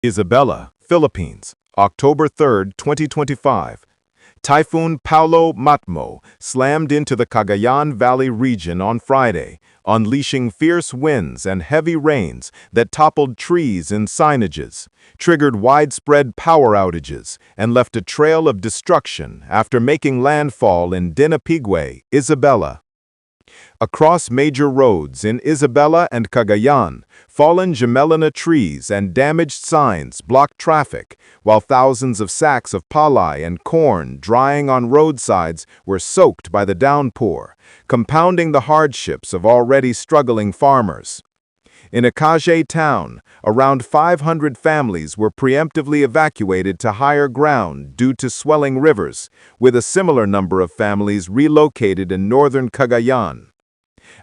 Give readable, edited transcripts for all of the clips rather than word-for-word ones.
Isabela, Philippines, October 3, 2025. Typhoon Paolo slammed into the Cagayan Valley region on Friday, unleashing fierce winds and heavy rains that toppled trees and signages, triggered widespread power outages, and left a trail of destruction after making landfall in Dinapigue, Isabela. Across major roads in Isabela and Cagayan, fallen jamelina trees and damaged signs blocked traffic, while thousands of sacks of palay and corn drying on roadsides were soaked by the downpour, compounding the hardships of already struggling farmers. In Outages town, around 500 families were preemptively evacuated to higher ground due to swelling rivers, with a similar number of families relocated in northern Cagayan.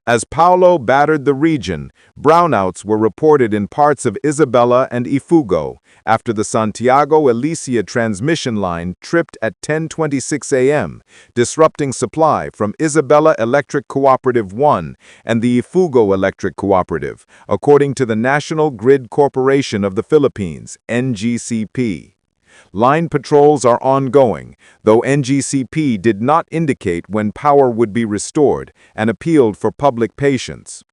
As Paolo battered the region, brownouts were reported in parts of Isabela and Ifugao after the Santiago-Alicia transmission line tripped at 10:26 a.m., disrupting supply from Isabela Electric Cooperative 1 and the Ifugao Electric Cooperative, according to the National Grid Corporation of the Philippines, NGCP. Line patrols are ongoing, though NGCP did not indicate when power would be restored and appealed for public patience.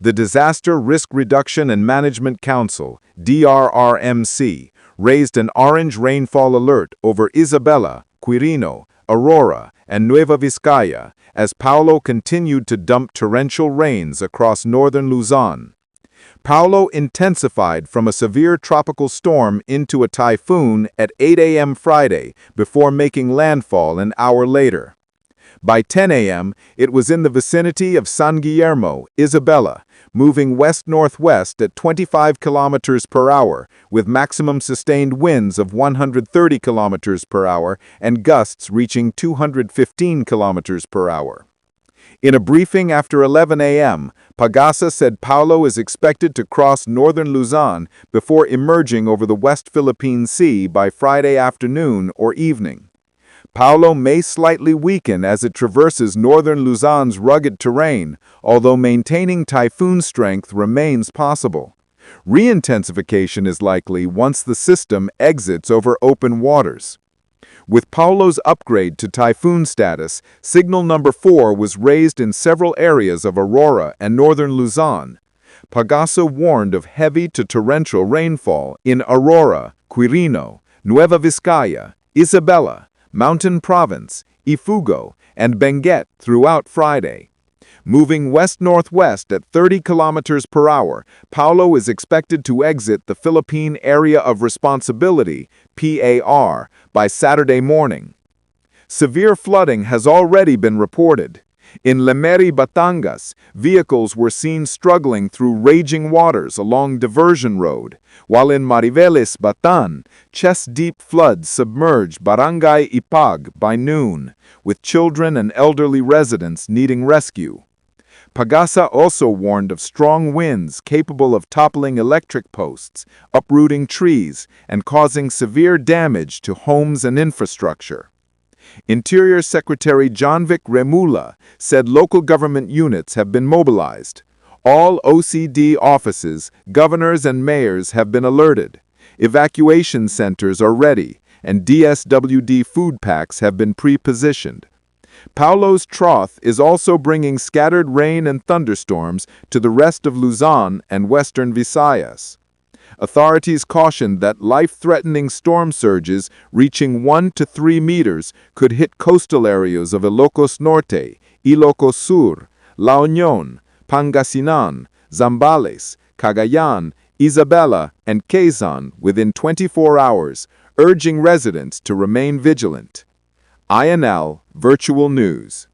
The Disaster Risk Reduction and Management Council, DRRMC, raised an orange rainfall alert over Isabela, Quirino, Aurora, and Nueva Vizcaya as Paolo continued to dump torrential rains across northern Luzon. Paolo intensified from a severe tropical storm into a typhoon at 8 a.m. Friday before making landfall an hour later. By 10 a.m., it was in the vicinity of San Guillermo, Isabela, moving west-northwest at 25 kilometers per hour, with maximum sustained winds of 130 kilometers per hour and gusts reaching 215 kilometers per hour. In a briefing after 11 a.m., PAGASA said Paolo is expected to cross northern Luzon before emerging over the West Philippine Sea by Friday afternoon or evening. Paolo may slightly weaken as it traverses northern Luzon's rugged terrain, although maintaining typhoon strength remains possible. Re-intensification is likely once the system exits over open waters. With Paolo's upgrade to typhoon status, signal number 4 was raised in several areas of Aurora and northern Luzon. PAGASA warned of heavy to torrential rainfall in Aurora, Quirino, Nueva Vizcaya, Isabela, Mountain Province, Ifugao, and Benguet throughout Friday. Moving west-northwest at 30 kilometers per hour, Paolo is expected to exit the Philippine Area of Responsibility, PAR, by Saturday morning. Severe flooding has already been reported. In Lemeri, Batangas, vehicles were seen struggling through raging waters along Diversion Road, while in Mariveles, Batan, chest-deep floods submerged Barangay Ipag by noon, with children and elderly residents needing rescue. PAGASA also warned of strong winds capable of toppling electric posts, uprooting trees, and causing severe damage to homes and infrastructure. Interior Secretary Johnvic Remula said local government units have been mobilized. All OCD offices, governors, and mayors have been alerted. Evacuation centers are ready, and DSWD food packs have been pre-positioned. Paolo's trough is also bringing scattered rain and thunderstorms to the rest of Luzon and western Visayas. Authorities cautioned that life-threatening storm surges reaching 1 to 3 meters could hit coastal areas of Ilocos Norte, Ilocos Sur, La Union, Pangasinan, Zambales, Cagayan, Isabela, and Quezon within 24 hours, urging residents to remain vigilant. INL Virtual News.